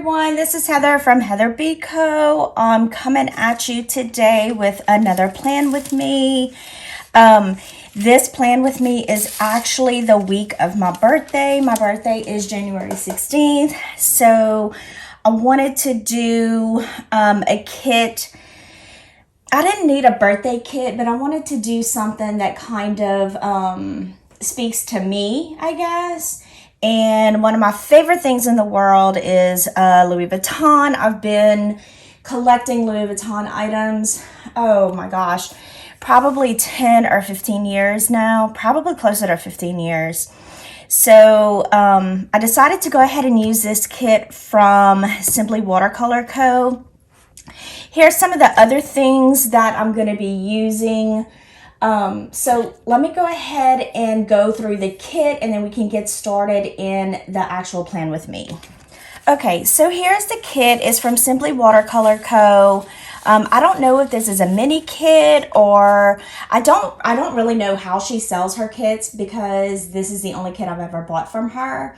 everyone, this is Heather from HeatherBCo. I'm coming at you today with another plan with me. This plan with me is actually the week of my birthday. My birthday is January 16th, so I wanted to do a kit. I didn't need a birthday kit, but I wanted to do something that kind of speaks to me, I guess. And one of my favorite things in the world is Louis Vuitton. I've been collecting Louis Vuitton items, oh my gosh, probably 10 or 15 years now, probably closer to 15 years. So I decided to go ahead and use this kit from Simply Watercolor Co. Here's some of the other things that I'm going to be using. So let me go ahead and go through the kit and then we can get started in the actual plan with me. Okay, so here's the kit. It's from Simply Watercolor Co. I don't know if this is a mini kit or I don't really know how she sells her kits because this is the only kit I've ever bought from her.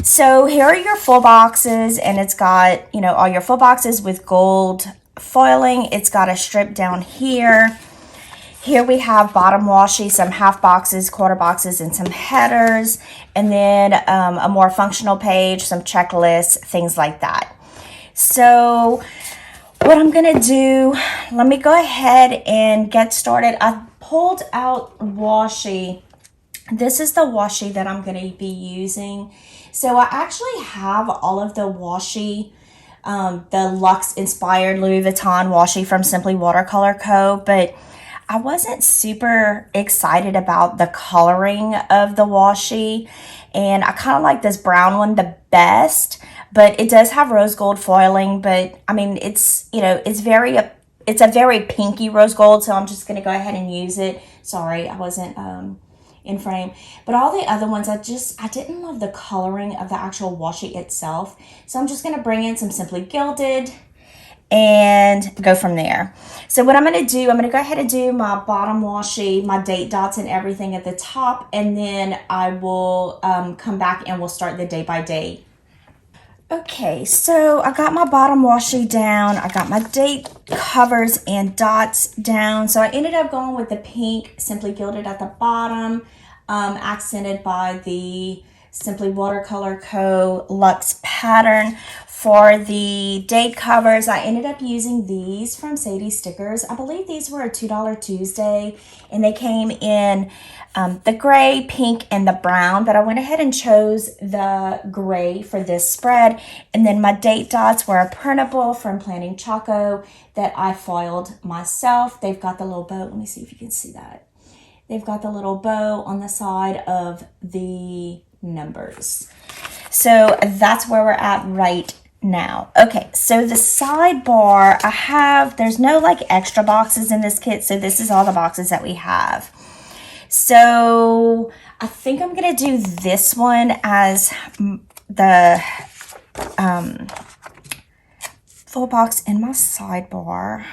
So here are your full boxes, and it's got, all your full boxes with gold foiling. It's got a strip down here. Here we have bottom washi, some half boxes, quarter boxes, and some headers, and then a more functional page, some checklists, things like that. So what I'm going to do, let me go ahead and get started. I pulled out washi. This is the washi that I'm going to be using. So I actually have all of the washi, the Luxe inspired Louis Vuitton washi from Simply Watercolor Co. But I wasn't super excited about the coloring of the washi, and I kind of like this brown one the best, but it does have rose gold foiling. But I mean, it's a very pinky rose gold, so I'm just going to go ahead and use it. Sorry, I wasn't in frame. But all the other ones, I didn't love the coloring of the actual washi itself, so I'm just going to bring in some Simply Gilded and go from there. So what I'm going to do, I'm going to go ahead and do my bottom washi, my date dots and everything at the top, and then I will come back and we'll start the day by day. Okay, so I got my bottom washi down. I got my date covers and dots down. So I ended up going with the pink Simply Gilded at the bottom, accented by the Simply Watercolor Co. Luxe pattern. For the date covers, I ended up using these from Sadie Stickers. I believe these were a $2 Tuesday, and they came in the gray, pink, and the brown, but I went ahead and chose the gray for this spread. And then my date dots were a printable from Planning Choco that I foiled myself. They've got the little bow. Let me see if you can see that. They've got the little bow on the side of the numbers. So that's where we're at right now. Okay, so the sidebar, there's no like extra boxes in this kit, so this is all the boxes that we have. So I think I'm going to do this one as the full box in my sidebar.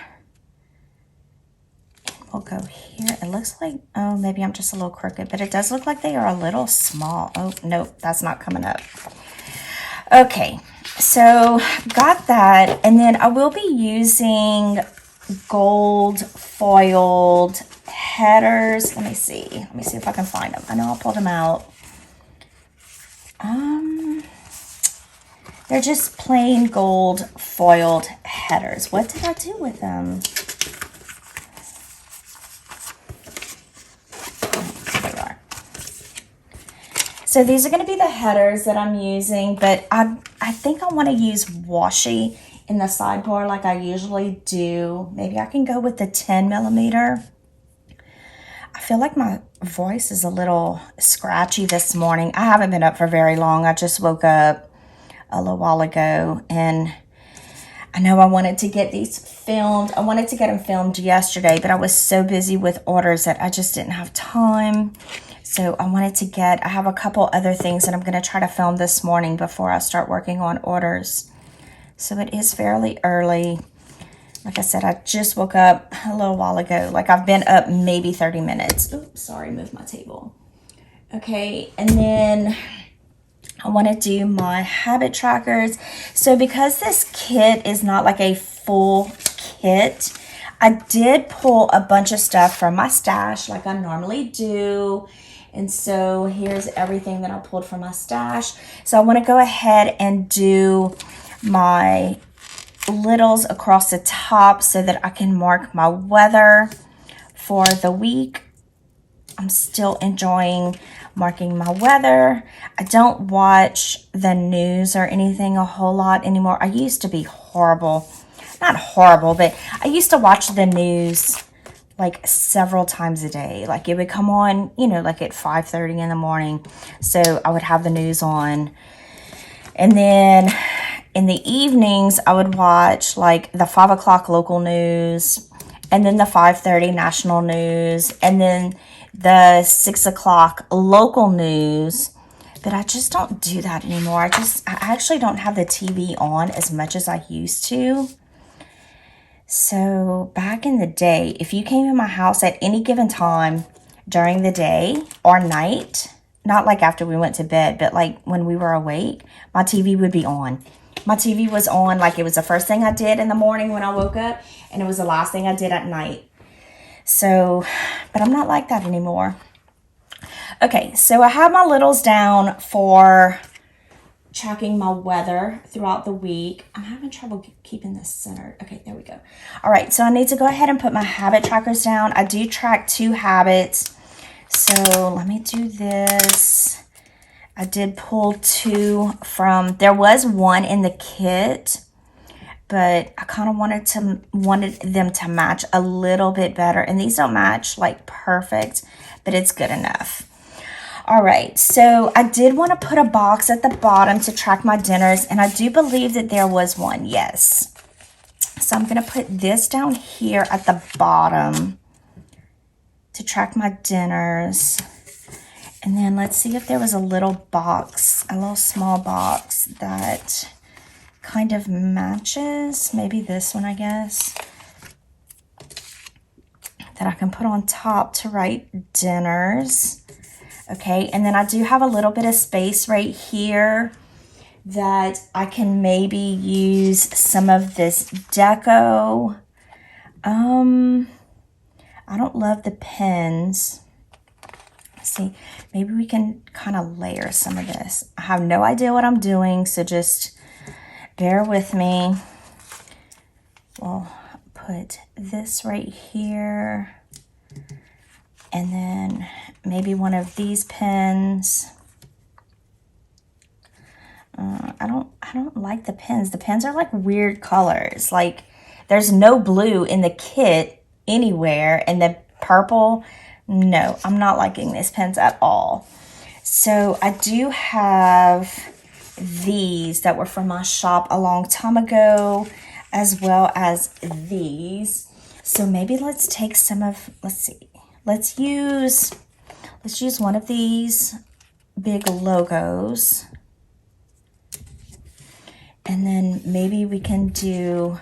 We'll go here. It looks like, oh, maybe I'm just a little crooked, but it does look like they are a little small. Oh, nope, that's not coming up. Okay, so got that. And then I will be using gold foiled headers. Let me see if I can find them. I know I pulled them out. They're just plain gold foiled headers. What did I do with them? There they are. So these are going to be the headers that I'm using, but I think I want to use washi in the sidebar like I usually do. Maybe I can go with the 10 millimeter. I feel like my voice is a little scratchy this morning. I haven't been up for very long. I just woke up a little while ago, and I know I wanted to get these filmed. I wanted to get them filmed yesterday, but I was so busy with orders that I just didn't have time. So I have a couple other things that I'm going to try to film this morning before I start working on orders. So it is fairly early. Like I said, I just woke up a little while ago. Like I've been up maybe 30 minutes. Oops, sorry, moved my table. Okay, and then I want to do my habit trackers. So because this kit is not like a full kit, I did pull a bunch of stuff from my stash like I normally do. And so here's everything that I pulled from my stash. So I want to go ahead and do my littles across the top so that I can mark my weather for the week. I'm still enjoying marking my weather. I don't watch the news or anything a whole lot anymore. I used to be horrible. Not horrible, but I used to watch the news like several times a day. Like it would come on, you know, like at 5:30 in the morning. So I would have the news on. And then in the evenings, I would watch like the 5 o'clock local news, and then the 5:30 national news, and then the 6 o'clock local news. But I just don't do that anymore. I actually don't have the TV on as much as I used to. So back in the day, if you came in my house at any given time during the day or night, not like after we went to bed, but like when we were awake, my TV would be on. My TV was on like it was the first thing I did in the morning when I woke up, and it was the last thing I did at night. So, but I'm not like that anymore. Okay, so I have my littles down for tracking my weather throughout the week. I'm having trouble keeping this centered. Okay, there we go. All right, so I need to go ahead and put my habit trackers down. I do track 2 habits. So let me do this. I did pull 2 from, there was 1 in the kit, but I kind of wanted them to match a little bit better. And these don't match like perfect, but it's good enough. All right, so I did want to put a box at the bottom to track my dinners, and I do believe that there was one, yes. So I'm going to put this down here at the bottom to track my dinners. And then let's see if there was a little box, a little small box that kind of matches. Maybe this one, I guess, that I can put on top to write dinners. Okay, and then I do have a little bit of space right here that I can maybe use some of this deco. I don't love the pens. Let's see, maybe we can kind of layer some of this. I have no idea what I'm doing, so just bear with me. We'll put this right here, and then maybe one of these pens. I don't like the pens. The pens are like weird colors. Like there's no blue in the kit anywhere, and the purple, no, I'm not liking these pens at all. So I do have these that were from my shop a long time ago, as well as these. So maybe let's take some of, let's use one of these big logos, and then maybe we can do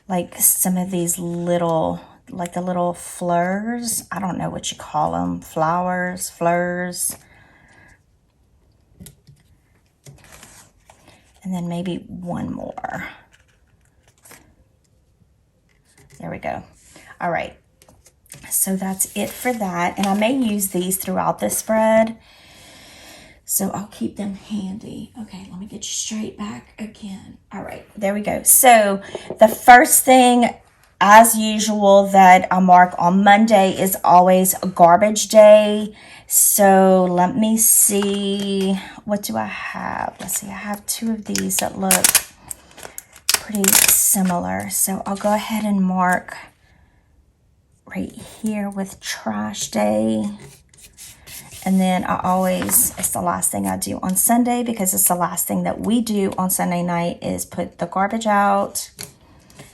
like some of these little, like the little fleurs. I don't know what you call them, flowers, fleurs. And then maybe one more. There we go. All right. So that's it for that. And I may use these throughout the spread, so I'll keep them handy. Okay, let me get you straight back again. All right, there we go. So the first thing, as usual, that I mark on Monday is always garbage day. So let me see, what do I have? Let's see, I have 2 of these that look pretty similar. So I'll go ahead and mark right here with trash day. And then it's the last thing I do on Sunday, because it's the last thing that we do on Sunday night is put the garbage out.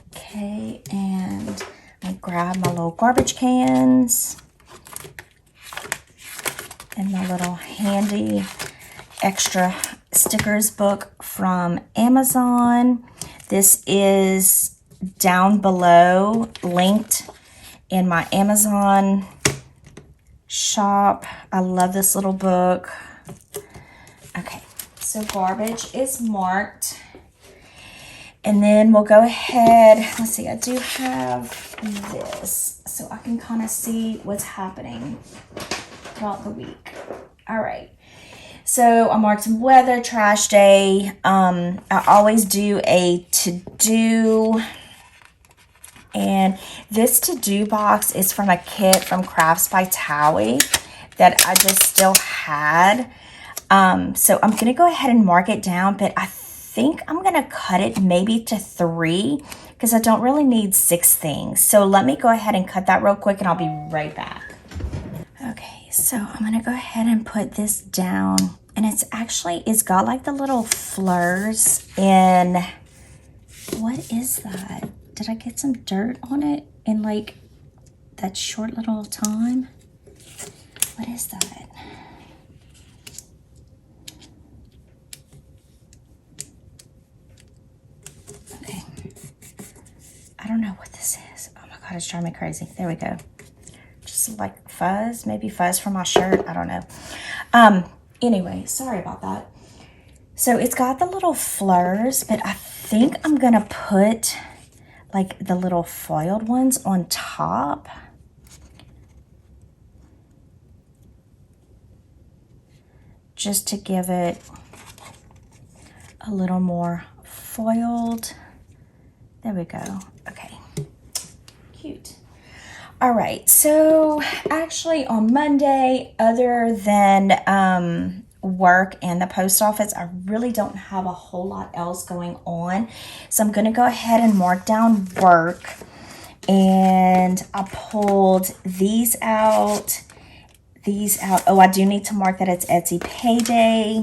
Okay, and I grab my little garbage cans and my little handy extra stickers book from Amazon. This is down below, linked in my Amazon shop. I love this little book. Okay, so So garbage is marked. And then we'll go ahead, let's see, I do have this so I can kind of see what's happening throughout the week. All right. So I marked weather, trash day. I always do a to-do. And this to-do box is from a kit from Crafts by Towie that I just still had. So I'm going to go ahead and mark it down, but I think I'm going to cut it maybe to 3 because I don't really need 6 things. So let me go ahead and cut that real quick and I'll be right back. Okay, so I'm going to go ahead and put this down. And it's got like the little fleurs in, what is that? Did I get some dirt on it in like that short little time? What is that? Okay. I don't know what this is. Oh my God, it's driving me crazy. There we go. Just like fuzz, maybe fuzz from my shirt. I don't know. Anyway, sorry about that. So it's got the little fleurs, but I think I'm going to put like the little foiled ones on top. Just to give it a little more foiled. There we go. Okay. Cute. All right. So actually on Monday, other than work and the post office, I really don't have a whole lot else going on. So I'm going to go ahead and mark down work. And I pulled these out. Oh, I do need to mark that it's Etsy payday.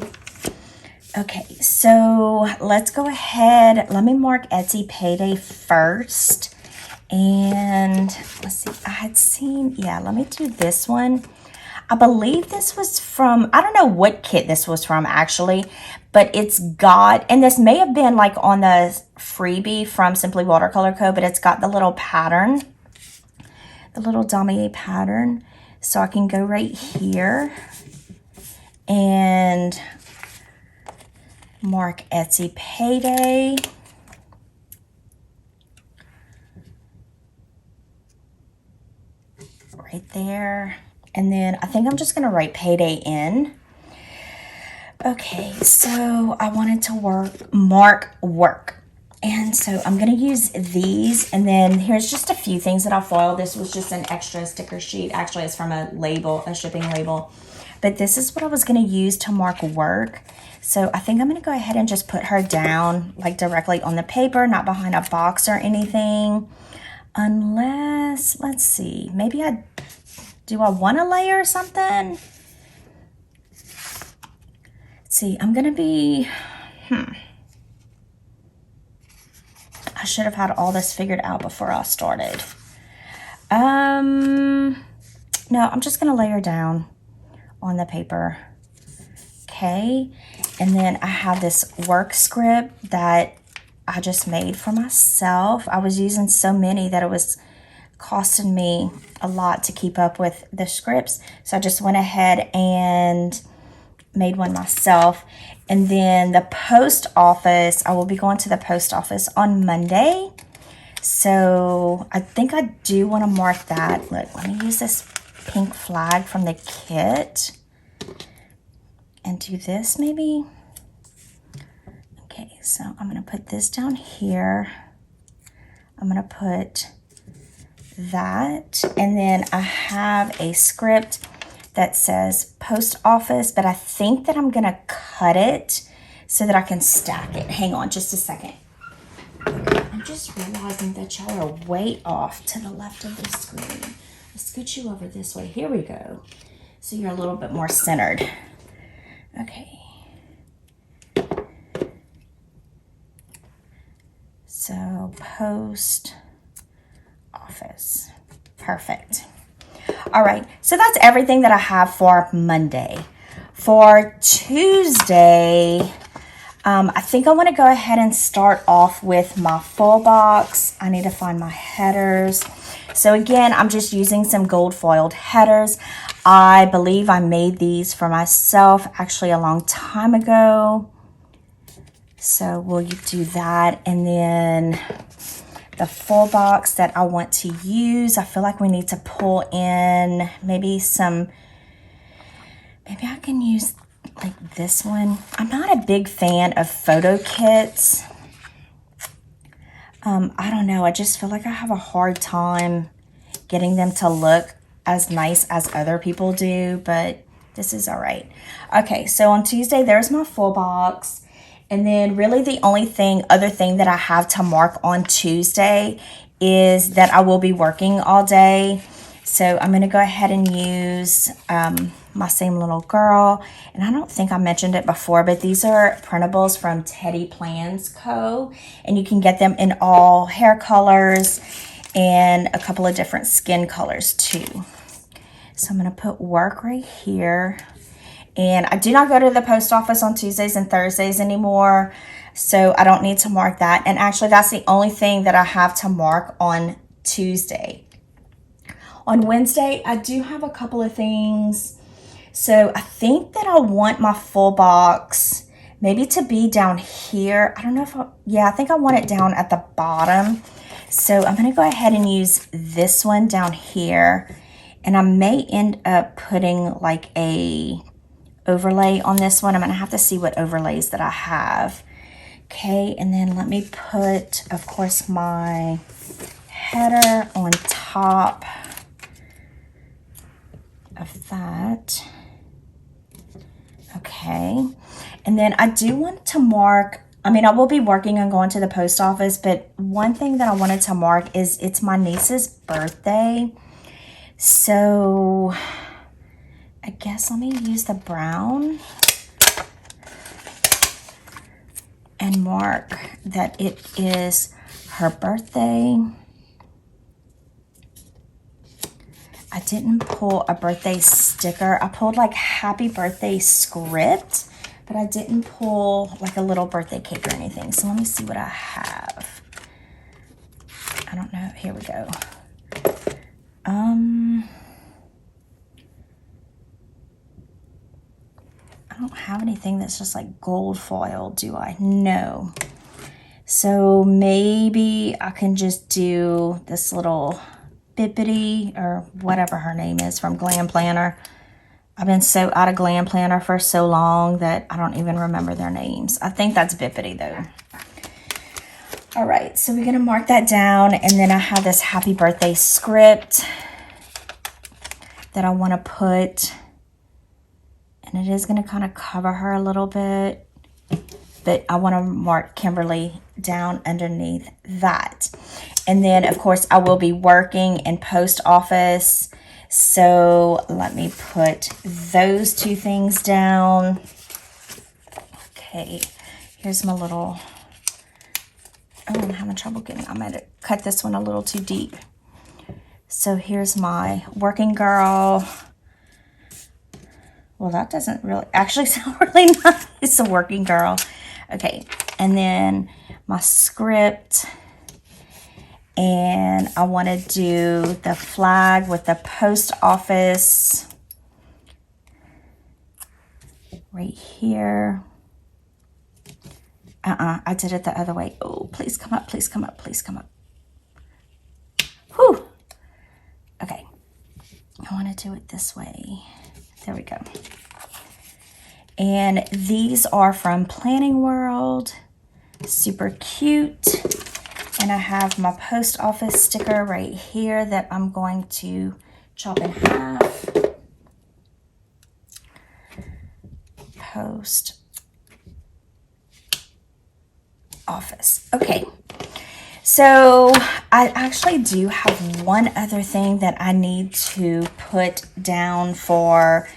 Okay, so let's go ahead. Let me mark Etsy payday first. And let's see, I had seen, yeah, let me do this one. I believe this was from, I don't know what kit this was from actually, but it's got, and this may have been like on the freebie from Simply Watercolor Co, but it's got the little pattern, the little damier pattern. So I can go right here and mark Etsy payday. Right there. And then I think I'm just going to write payday in. Okay, so I wanted to mark work. And so I'm going to use these, and then here's just a few things that I foiled. This was just an extra sticker sheet. Actually, it's from a label, a shipping label. But this is what I was going to use to mark work. So I think I'm going to go ahead and just put her down, like directly on the paper, not behind a box or anything. Unless, let's see, maybe do I want to layer something? Let's see, I'm going to be, I should have had all this figured out before I started. No, I'm just going to layer down on the paper. Okay. And then I have this work script that I just made for myself. I was using so many that it was costing me a lot to keep up with the scripts. So I just went ahead and made one myself. And then the post office, I will be going to the post office on Monday. So I think I do want to mark that. Look, let me use this pink flag from the kit and do this maybe. Okay, so I'm going to put this down here. I'm going to put that. And then I have a script that says post office, but I think that I'm going to cut it so that I can stack it. Hang on just a second. I'm just realizing that y'all are way off to the left of the screen. Let's scoot you over this way. Here we go. So you're a little bit more centered. Okay. So post office. Perfect. All right, so that's everything that I have for Monday. For Tuesday, I think I want to go ahead and start off with my full box. I need to find my headers. So again, I'm just using some gold foiled headers. I believe I made these for myself actually a long time ago. So we'll do that. And then the full box that I want to use, I feel like we need to pull in maybe I can use like this one. I'm not a big fan of photo kits. I don't know, I just feel like I have a hard time getting them to look as nice as other people do, but this is all right. Okay, so on Tuesday, there's my full box. And then really the only other thing that I have to mark on Tuesday is that I will be working all day. So I'm going to go ahead and use my same little girl. And I don't think I mentioned it before, but these are printables from HeatherBCo Co. And you can get them in all hair colors and a couple of different skin colors too. So I'm going to put work right here. And I do not go to the post office on Tuesdays and Thursdays anymore, so I don't need to mark that. And actually, that's the only thing that I have to mark on Tuesday. On Wednesday, I do have a couple of things. So I think that I want my full box maybe to be down here. I don't know if I think I want it down at the bottom. So I'm going to go ahead and use this one down here. And I may end up putting like a overlay on this one. I'm going to have to see what overlays that I have. Okay, and then let me put, of course, my header on top of that. Okay, and then I do want to mark, I will be working on going to the post office, but one thing that I wanted to mark is it's my niece's birthday. So I guess let me use the brown and mark that it is her birthday. I didn't pull a birthday sticker. I pulled like happy birthday script, but I didn't pull like a little birthday cake or anything. So let me see what I have. I don't know. Here we go. I don't have anything that's just like gold foil, do I? No. So maybe I can just do this little Bippity or whatever her name is from Glam Planner. I've been so out of Glam Planner for so long that I don't even remember their names. I think that's Bippity though. All right, so we're gonna mark that down, and then I have this happy birthday script that I wanna put. And it is going to kind of cover her a little bit, but I want to mark Kimberly down underneath that. And then, of course, I will be working in post office. So let me put those two things down. Okay, here's my little, I'm having trouble getting, I'm going to cut this one a little too deep. So here's my working girl. Well, that doesn't really actually sound really nice. It's a working girl. Okay, and then my script. And I want to do the flag with the post office right here. I did it the other way. Oh, please come up, please come up, please come up. Whew. Okay, I want to do it this way. There we go. And these are from Planning World. Super cute. And I have my post office sticker right here that I'm going to chop in half. Post office. Okay. So I actually do have one other thing that I need to put down for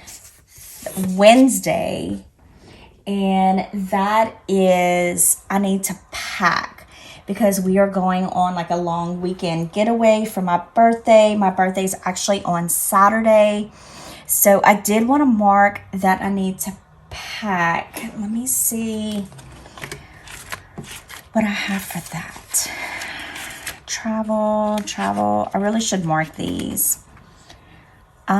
Wednesday, and that is I need to pack because we are going on like a long weekend getaway for my birthday. My birthday is actually on Saturday, so I did want to mark that I need to pack. Let me see what I have for that. Travel. I really should mark these. Do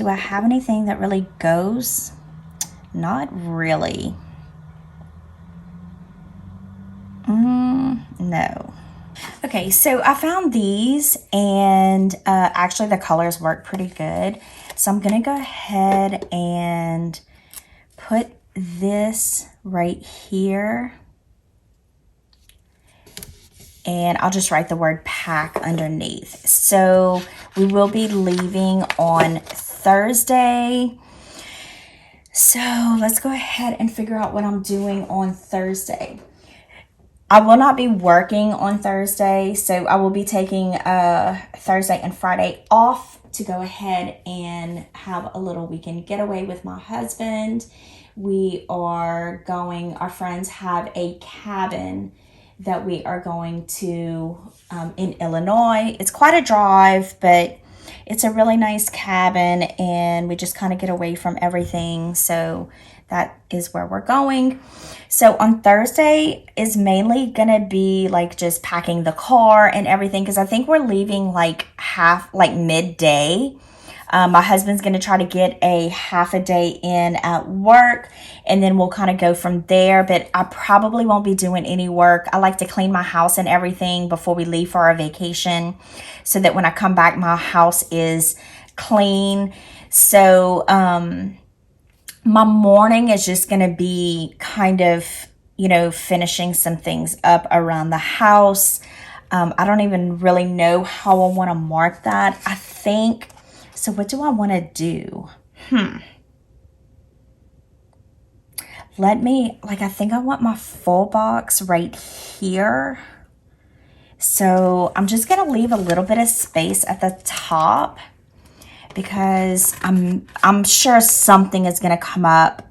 I have anything that really goes? Not really. No. Okay, so I found these, and actually the colors work pretty good. So I'm gonna go ahead and put this right here, and I'll just write the word pack underneath. So we will be leaving on Thursday. So let's go ahead and figure out what I'm doing on Thursday. I will not be working on Thursday, so I will be taking Thursday and Friday off to go ahead and have a little weekend getaway with my husband. We are going, our friends have a cabin that we are going to in Illinois. It's quite a drive, but it's a really nice cabin, and we just kind of get away from everything. So that is where we're going. So on Thursday is mainly gonna be like just packing the car and everything, because I think we're leaving like midday. My husband's gonna try to get a half a day in at work, and then we'll kind of go from there. But I probably won't be doing any work. I like to clean my house and everything before we leave for our vacation, so that when I come back, my house is clean. So my morning is just going to be kind of, finishing some things up around the house. I don't even really know how I want to mark that. I think, so what do I want to do? I think I want my full box right here. So I'm just going to leave a little bit of space at the top, because I'm sure something is going to come up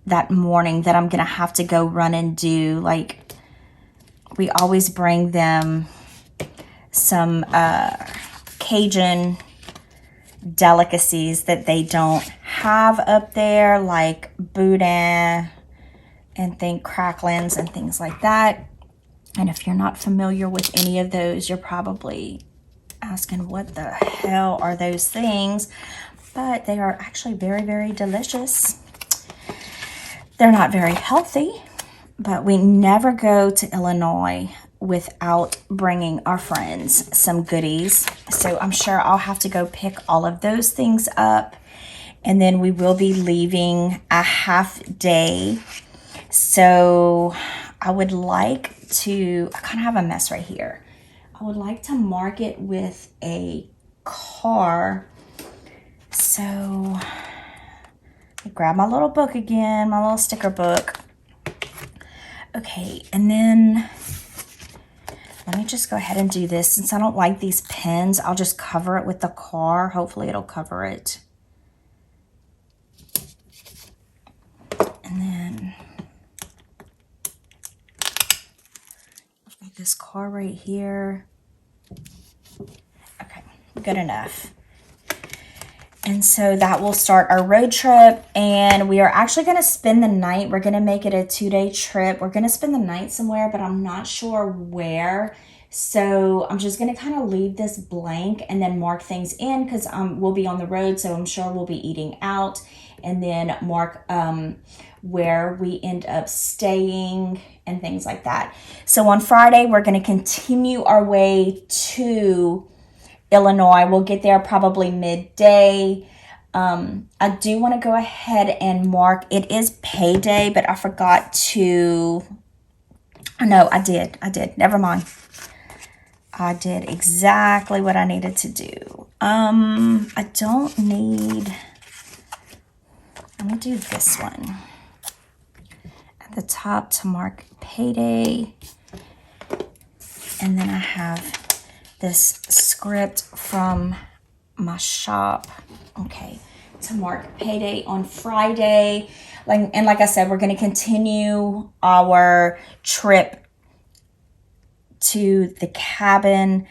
that morning that I'm going to have to go run and do. Like, we always bring them some Cajun delicacies that they don't have up there, like boudin and cracklings and things like that. And if you're not familiar with any of those, you're probably asking, what the hell are those things? But they are actually very, very delicious. They're not very healthy, but we never go to Illinois without bringing our friends some goodies. So I'm sure I'll have to go pick all of those things up. And then we will be leaving a half day. So I would like to, I kind of have a mess right here. I would like to mark it with a car. So I grab my little book again, my little sticker book. Okay, and then let me just go ahead and do this. Since I don't like these pens, I'll just cover it with the car. Hopefully it'll cover it. And then I've got this car right here. Okay, good enough. And so that will start our road trip, and we are actually going to spend the night. We're going to make it a 2-day trip. We're going to spend the night somewhere, but I'm not sure where. So I'm just going to kind of leave this blank and then mark things in, because we'll be on the road, so I'm sure we'll be eating out, and then mark where we end up staying and things like that. So on Friday, we're going to continue our way to Illinois. We'll get there probably midday. I do want to go ahead and mark, it is payday, but I forgot to, no, I did, never mind. I did exactly what I needed to do. I don't need, let me do this one. At the top to mark payday. And then I have this script from my shop, okay, to mark payday on Friday. Like I said, we're going to continue our trip to the cabin,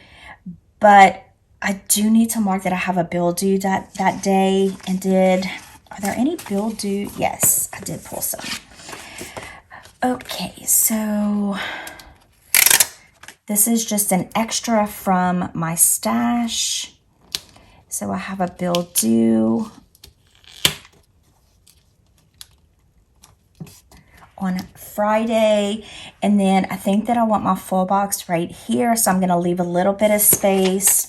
but I do need to mark that I have a bill due that day. And are there any bill due? Yes, I did pull some. Okay, so this is just an extra from my stash. So I have a bill due on Friday. And then I think that I want my full box right here. So I'm going to leave a little bit of space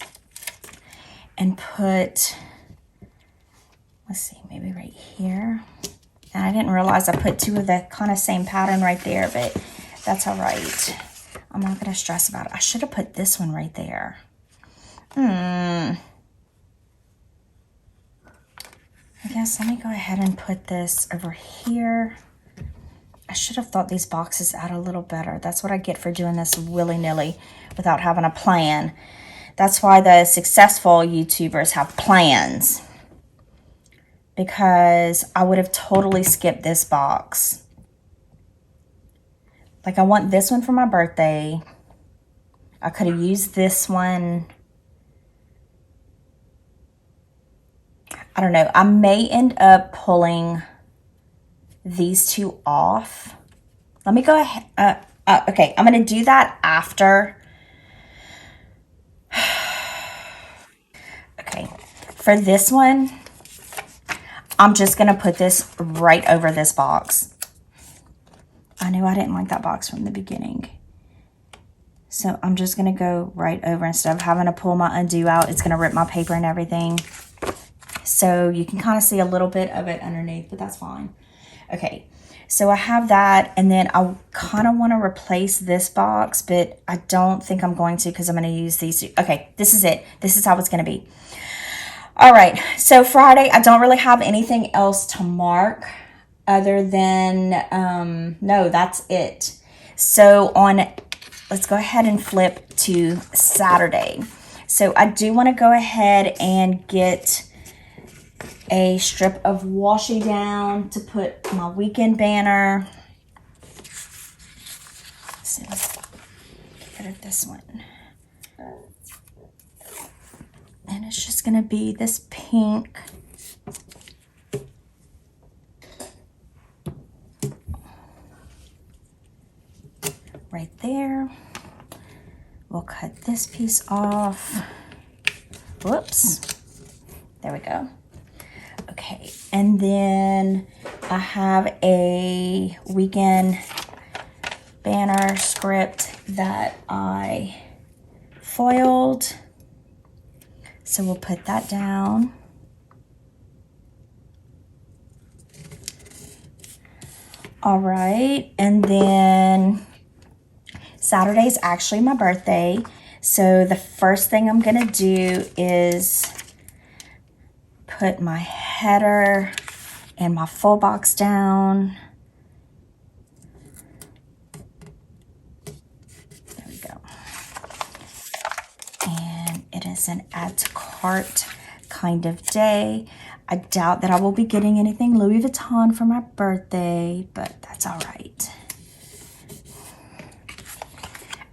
and put, let's see, maybe right here. And I didn't realize I put two of the kind of same pattern right there, but that's all right. I'm not going to stress about it. I should have put this one right there. I guess let me go ahead and put this over here. I should have thought these boxes out a little better. That's what I get for doing this willy-nilly without having a plan. That's why the successful YouTubers have plans. Because I would have totally skipped this box. Like I want this one for my birthday. I could have used this one. I don't know. I may end up pulling these two off. Let me go ahead. Okay, I'm going to do that after. Okay, for this one, I'm just going to put this right over this box. I knew I didn't like that box from the beginning. So I'm just going to go right over. Instead of having to pull my undo out, it's going to rip my paper and everything. So you can kind of see a little bit of it underneath, but that's fine. Okay, so I have that, and then I kind of want to replace this box, but I don't think I'm going to because I'm going to use these. Okay, this is it. This is how it's going to be. All right, so Friday, I don't really have anything else to mark other than, no, that's it. So let's go ahead and flip to Saturday. So I do want to go ahead and get a strip of washi down to put my weekend banner. So let's get rid of this one. And it's just going to be this pink. Right there. We'll cut this piece off. Whoops. There we go. Okay, and then I have a weekend banner script that I foiled. So we'll put that down. All right, and then Saturday's actually my birthday. So the first thing I'm gonna do is put my header and my full box down. There we go. And it is an add to cart kind of day. I doubt that I will be getting anything Louis Vuitton for my birthday, but that's all right.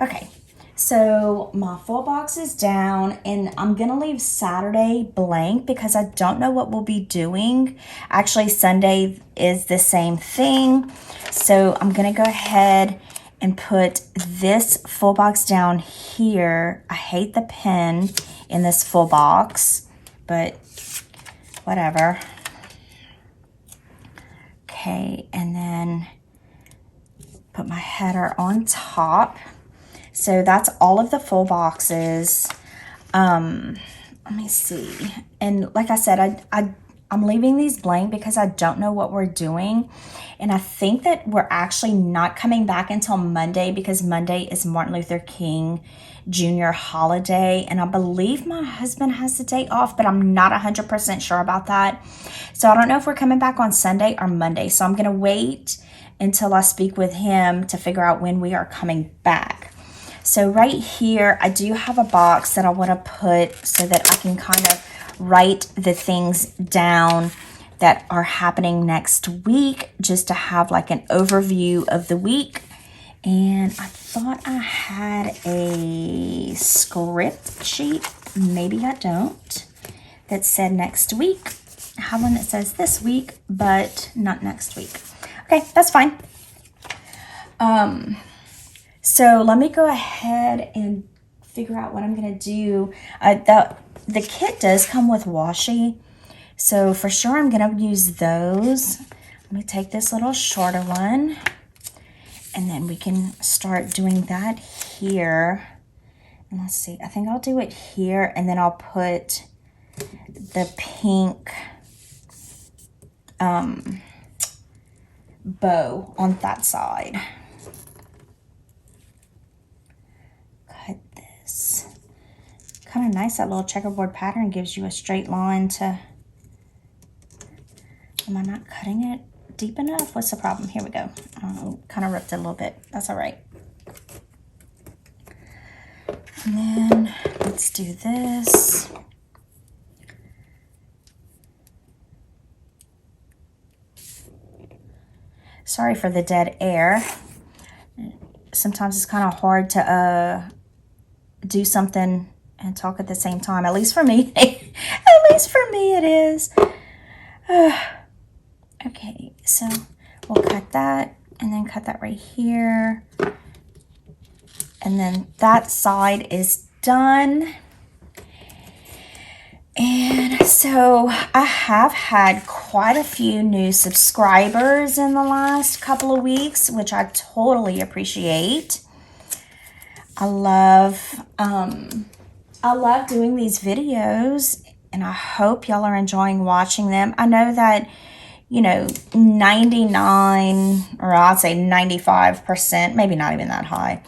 Okay. So my full box is down, and I'm going to leave Saturday blank because I don't know what we'll be doing. Actually, Sunday is the same thing. So I'm going to go ahead and put this full box down here. I hate the pen in this full box, but whatever. Okay, and then put my header on top. So that's all of the full boxes. Let me see. And like I said, I'm leaving these blank because I don't know what we're doing. And I think that we're actually not coming back until Monday because Monday is Martin Luther King Jr. holiday. And I believe my husband has the day off, but I'm not 100% sure about that. So I don't know if we're coming back on Sunday or Monday. So I'm going to wait until I speak with him to figure out when we are coming back. So right here, I do have a box that I want to put so that I can kind of write the things down that are happening next week, just to have like an overview of the week. And I thought I had a script sheet, maybe I don't, that said next week. I have one that says this week, but not next week. Okay, that's fine. So let me go ahead and figure out what I'm going to do. The kit does come with washi, so for sure I'm going to use those. Let me take this little shorter one. And then we can start doing that here. And let's see, I think I'll do it here, and then I'll put the pink bow on that side. Cut this. Kind of nice, that little checkerboard pattern gives you a straight line to... Am I not cutting it deep enough? What's the problem? Here we go. Kind of ripped it a little bit. That's all right. And then let's do this. Sorry for the dead air. Sometimes it's kind of hard to do something and talk at the same time. At least for me. At least for me it is. Okay, so we'll cut that and then cut that right here. And then that side is done. And so I have had quite a few new subscribers in the last couple of weeks, which I totally appreciate. I love doing these videos, and I hope y'all are enjoying watching them. I know that, you know, 99, or I'd say 95%, maybe not even that high,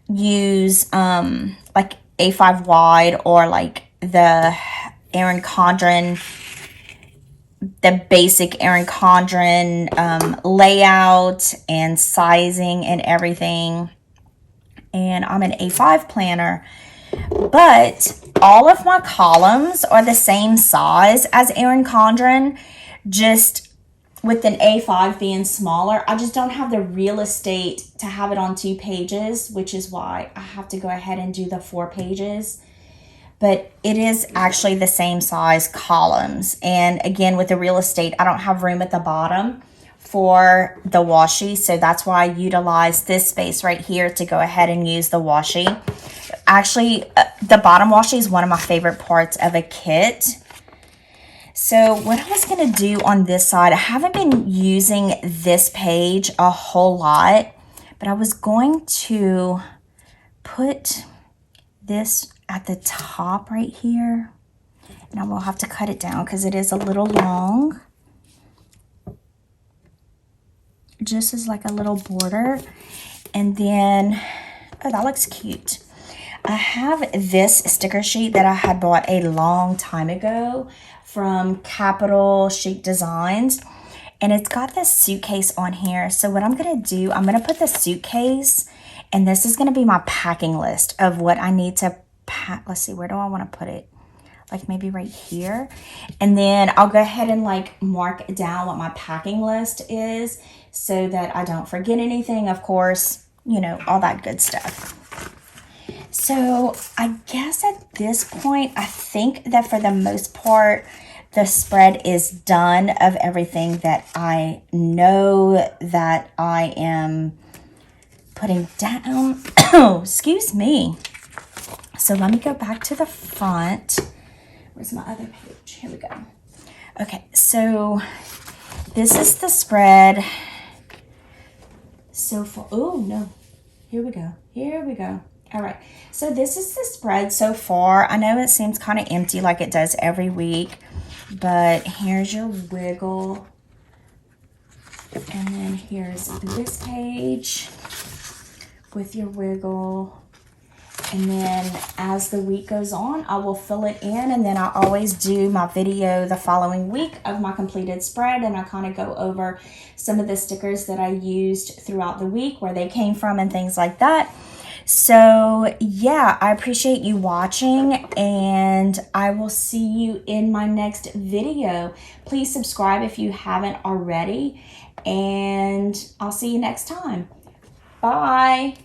use like A5 wide, or like the Erin Condren, the basic Erin Condren layout and sizing and everything. And I'm an A5 planner, but all of my columns are the same size as Erin Condren, just with an A5 being smaller. I just don't have the real estate to have it on 2 pages, which is why I have to go ahead and do the 4 pages. But it is actually the same size columns. And again, with the real estate, I don't have room at the bottom for the washi. So that's why I utilize this space right here to go ahead and use the washi. Actually, the bottom washi is one of my favorite parts of a kit. So what I was going to do on this side, I haven't been using this page a whole lot, but I was going to put this at the top right here, and I will have to cut it down because it is a little long, just as like a little border. And then, oh, that looks cute. I have this sticker sheet that I had bought a long time ago from Capital Chic Designs, and it's got this suitcase on here. So what I'm going to do, I'm going to put the suitcase, and this is going to be my packing list of what I need to pack. Let's see, where do I want to put it? Like maybe right here. And then I'll go ahead and like mark down what my packing list is so that I don't forget anything, of course, you know, all that good stuff. So I guess at this point, I think that for the most part, the spread is done of everything that I know that I am putting down. Excuse me. So let me go back to the front. Where's my other page? Here we go. Okay, so this is the spread so far. Oh, no. Here we go. Here we go. All right. So this is the spread so far. I know it seems kind of empty like it does every week, but here's your wiggle. And then here's this page with your wiggle. And then as the week goes on, I will fill it in, and then I always do my video the following week of my completed spread, and I kind of go over some of the stickers that I used throughout the week, where they came from and things like that. So yeah, I appreciate you watching, and I will see you in my next video. Please subscribe if you haven't already, and I'll see you next time. Bye.